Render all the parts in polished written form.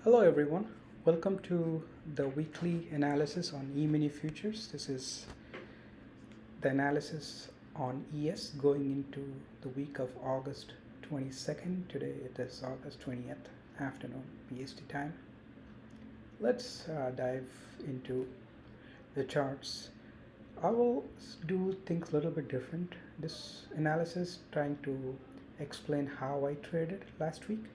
Hello everyone, welcome to the weekly analysis on EMini futures. This is the analysis on ES going into the week of August 22nd. Today it is August 20th afternoon PST time. Let's dive into the charts. I will do things a little bit different. This analysis trying to explain how I traded last week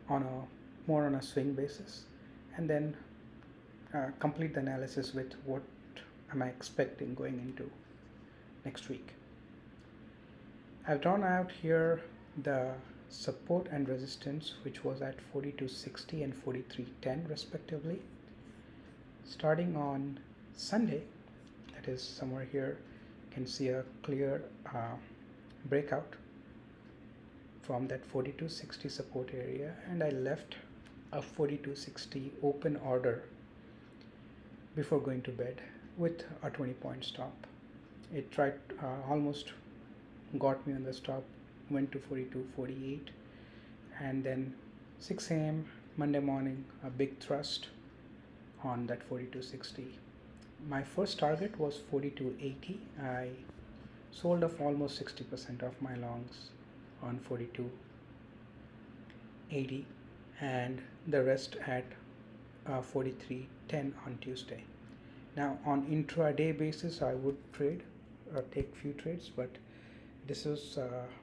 on a more on a swing basis, and then complete the analysis with what am I expecting going into next week. I've drawn out here the support and resistance, which was at 42.60 and 43.10 respectively. Starting on Sunday, that is somewhere here, you can see a clear breakout from that 42.60 support area, and I left a 42.60 open order before going to bed with a 20-point stop. It tried almost got me on the stop, went to 42.48, and then 6 a.m. Monday morning, a big thrust on that 42.60. My first target was 42.80. I sold off almost 60% of my longs on 42.80 and the rest at 43.10 on Tuesday. Now on intraday basis I would trade or take few trades, but this is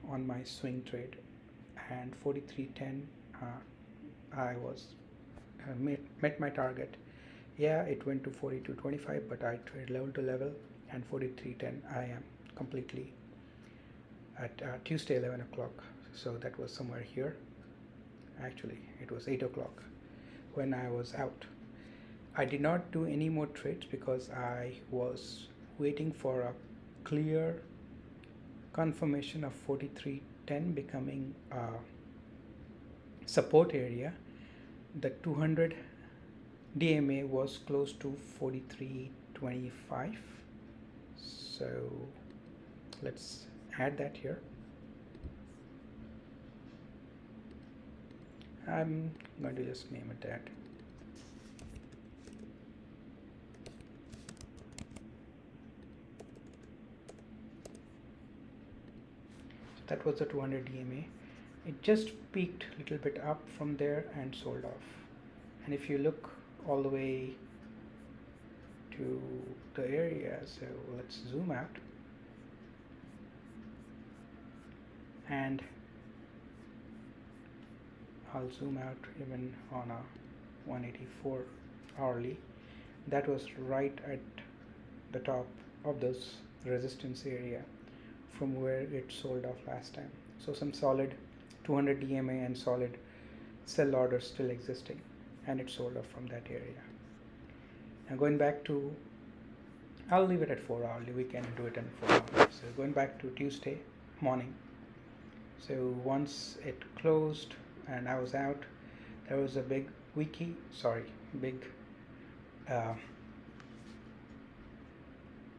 on my swing trade, and 43.10 I was met my target. Yeah, it went to 42.25, but I trade level to level, and 43.10 I am completely at Tuesday 11 o'clock. So that was somewhere here. Actually, it was 8 o'clock when I was out. I did not do any more trades because I was waiting for a clear confirmation of 43.10 becoming a support area. The 200 DMA was close to 43.25. So let's add that here. I'm going to just name it that. So that was the 200 DMA. It just peaked a little bit up from there and sold off. And if you look all the way to the area, so let's zoom out, and I'll zoom out even on a 184 hourly. That was right at the top of this resistance area from where it sold off last time. So some solid 200 DMA and solid sell orders still existing, and it sold off from that area. Now going back to, I'll leave it at 4 hourly, we can do it in 4 hours. So going back to Tuesday morning, so once it closed and I was out, there was a big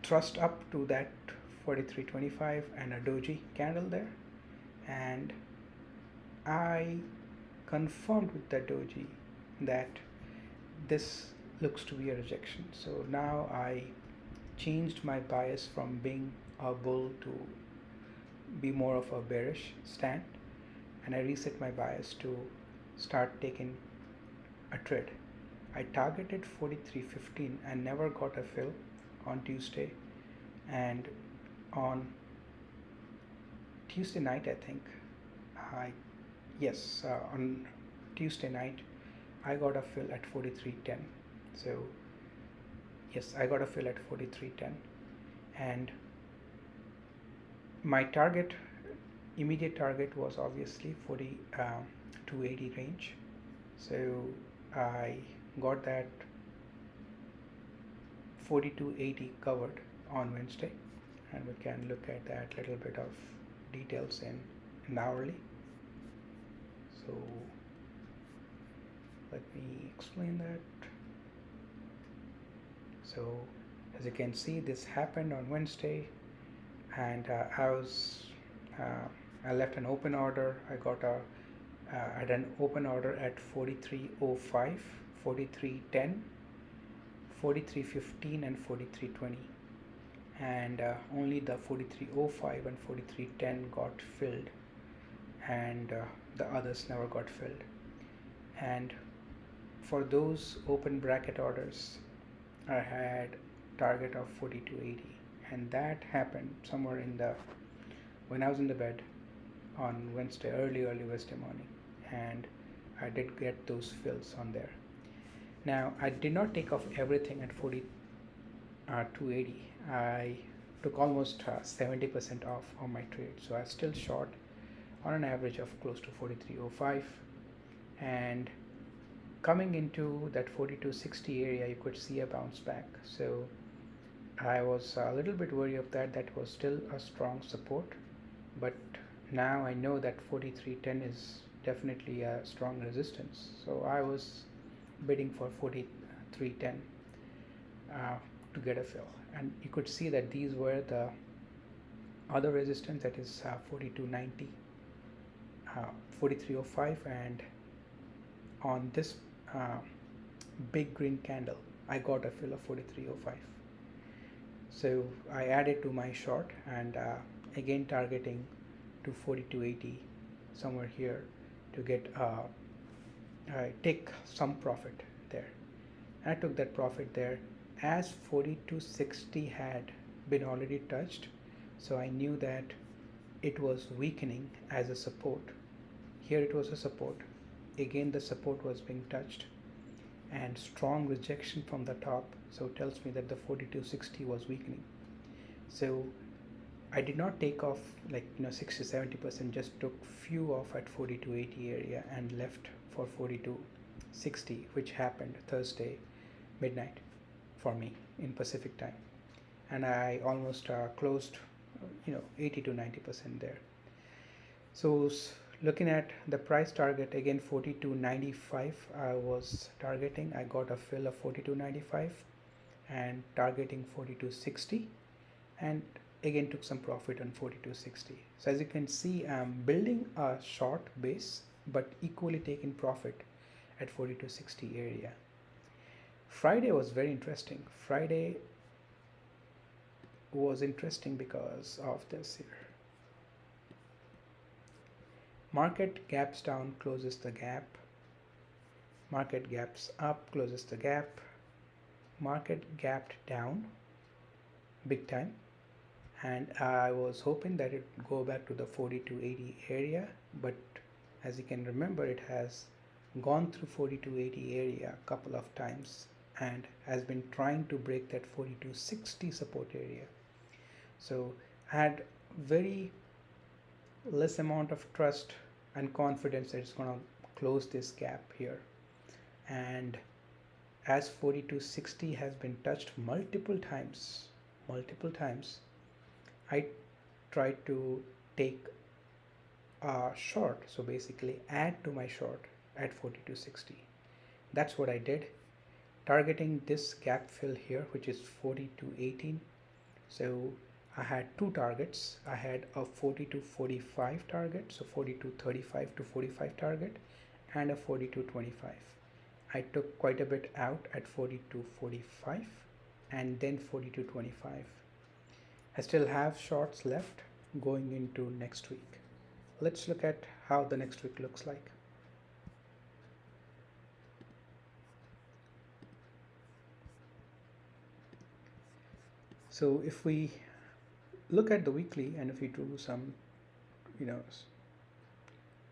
thrust up to that 43.25 and a doji candle there, and I confirmed with that doji that this looks to be a rejection. So now I changed my bias from being a bull to be more of a bearish stand, and I reset my bias to start taking a trade. I targeted 43.15 and never got a fill on Tuesday, and on Tuesday night I think on Tuesday night I got a fill at 43.10. So yes, I got a fill at 43.10, and my immediate target was obviously 42.80 range. So I got that 42.80 covered on Wednesday, and we can look at that little bit of details in hourly. So let me explain that. So as you can see, this happened on Wednesday, and I left an open order. I got a I had an open order at 43.05, 43.10, 43.15 and 43.20, and only the 43.05 and 43.10 got filled, and the others never got filled. And for those open bracket orders, I had target of 42.80, and that happened somewhere in the when I was in the bed on Wednesday, early Wednesday morning, and I did get those fills on there. Now I did not take off everything at 42.80. I took almost 70% off on my trade, so I still short on an average of close to 43.05, and coming into that 42.60 area you could see a bounce back. So I was a little bit worried of that was still a strong support, but now I know that 43.10 is definitely a strong resistance, so I was bidding for 43.10 to get a fill. And you could see that these were the other resistance, that is 42.90, 43.05, and on this big green candle I got a fill of 43.05. So I added to my short, and again targeting to 42.80 somewhere here to get take some profit there. I took that profit there as 42.60 had been already touched, so I knew that it was weakening as a support. Here it was a support, again the support was being touched, and strong rejection from the top, so it tells me that the 42.60 was weakening. So I did not take off 60-70%, just took few off at 42.80 area and left for 42.60, which happened Thursday midnight for me in Pacific time, and I almost closed 80 to 90% there. So looking at the price target, again 42.95 I was targeting. I got a fill of 42.95 and targeting 42.60, and again took some profit on 42.60. So as you can see, I'm building a short base but equally taking profit at 42.60 area. Friday was very interesting. Friday was interesting because of this here. Market gaps down, closes the gap. Market gaps up, closes the gap. Market gapped down big time, and I was hoping that it would go back to the 42.80 area, but as you can remember, it has gone through 42.80 area a couple of times and has been trying to break that 42.60 support area. So I had very less amount of trust and confidence that it's going to close this gap here, and as 42.60 has been touched multiple times, I tried to take a short, so basically add to my short at 42.60. That's what I did, targeting this gap fill here, which is 42.18. So I had two targets. I had a 42.45 target, so 42.35 to 45 target, and a 42.25. I took quite a bit out at 42.45 and then 42.25. I still have shorts left going into next week. Let's look at how the next week looks like. So if we look at the weekly, and if we do some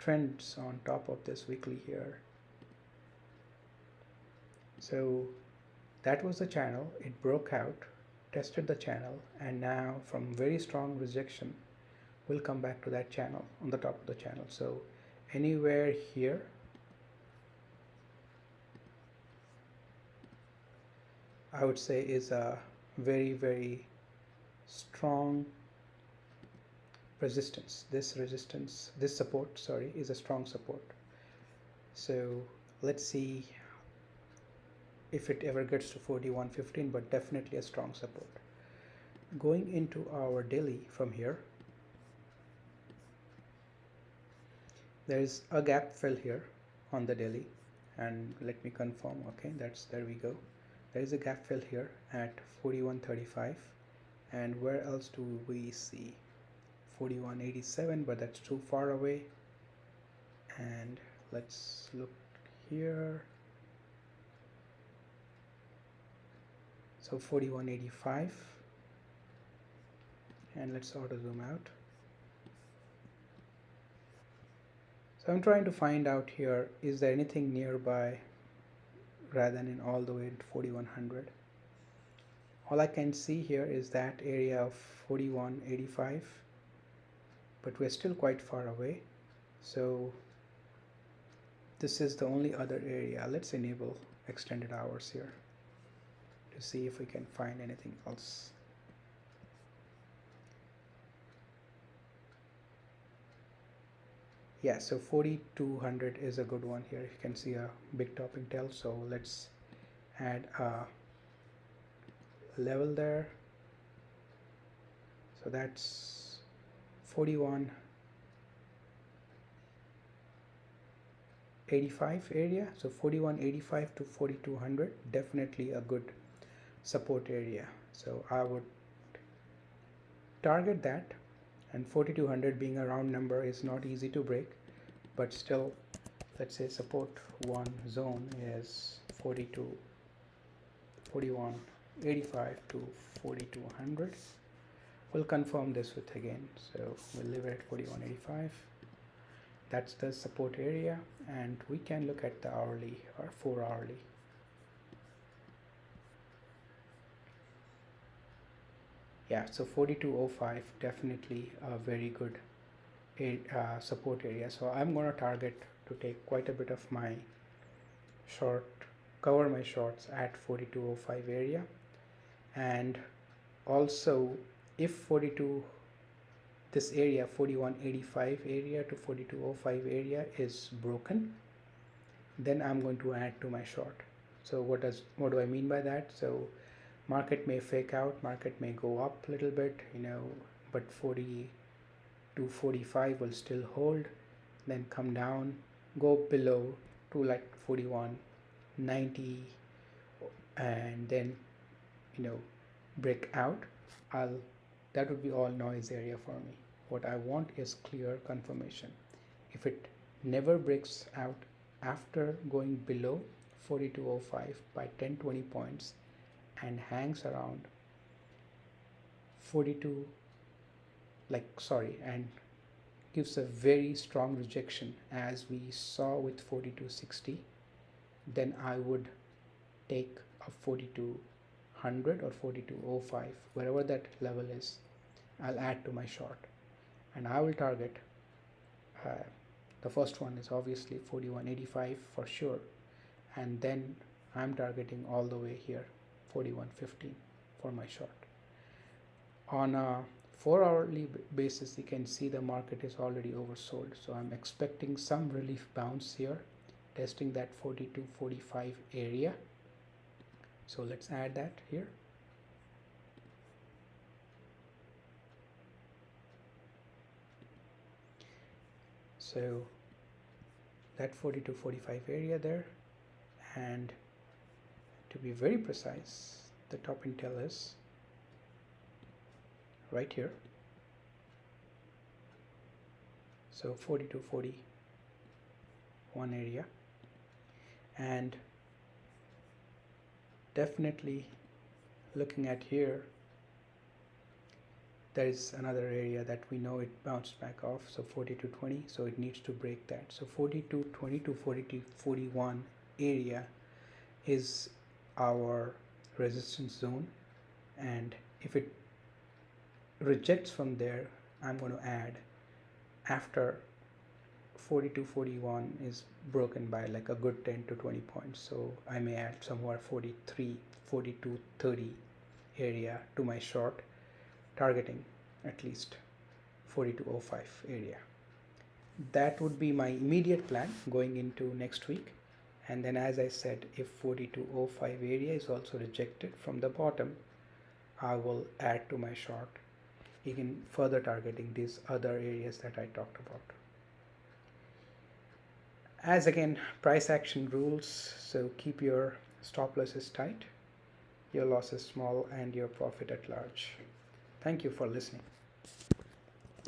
trends on top of this weekly here, so that was the channel. It broke out, tested the channel, and now from very strong rejection we'll come back to that channel on the top of the channel. So anywhere here I would say is a very, very strong resistance. This support, is a strong support. So let's see if it ever gets to 41.15, but definitely a strong support. Going into our daily from here, There is a gap fill here on the daily, and let me confirm. Okay, there we go. There is a gap fill here at 41.35, and where else do we see 41.87, but that's too far away. And let's look here. So 41.85, and let's auto zoom out. So I'm trying to find out here, is there anything nearby rather than in all the way to 4100. All I can see here is that area of 41.85, but we're still quite far away. So this is the only other area. Let's enable extended hours here to see if we can find anything else. Yeah, so 4200 is a good one here. You can see a big topping tail, so let's add a level there. So that's 41.85 area. So 41.85 to 4200, definitely a good support area. So I would target that, and 4200 being a round number is not easy to break, but still, let's say support one zone is 41.85 to 4200. We'll confirm this with again, so we'll leave it at 41.85. That's the support area, and we can look at the hourly or 4 hourly. Yeah, so 42.05, definitely a very good support area. So I'm going to target to take quite a bit of my short, cover my shorts at 42.05 area. And also, if this area 41.85 area to 42.05 area is broken, then I'm going to add to my short. So what do I mean by that? So market may fake out, market may go up a little bit, but 42.45 will still hold, then come down, go below to like 41.90, and then break out. That would be all noise area for me. What I want is clear confirmation. If it never breaks out after going below 42.05 by 10-20 points and hangs around 42, and gives a very strong rejection as we saw with 42.60, then I would take a 42.00 or 42.05, wherever that level is. I'll add to my short, and I will target the first one is obviously 41.85 for sure, and then I'm targeting all the way here 41.15 for my short. On a 4 hourly basis, you can see the market is already oversold, so I'm expecting some relief bounce here, testing that 42.45 area. So let's add that here. So that 42.45 area there, and to be very precise, the top intel is right here. So 42.41 area, and definitely looking at here, there is another area that we know it bounced back off, so 42.20, so it needs to break that. So 42.20 to 42.41 area is our resistance zone, and if it rejects from there, I'm going to add after 42.41 is broken by like a good 10 to 20 points. So I may add somewhere 42.30 area to my short, targeting at least 42.05 area. That would be my immediate plan going into next week. And then, as I said, if 42.05 area is also rejected from the bottom, I will add to my short, again further targeting these other areas that I talked about. As again, price action rules, so keep your stop losses tight, your losses small, and your profit at large. Thank you for listening.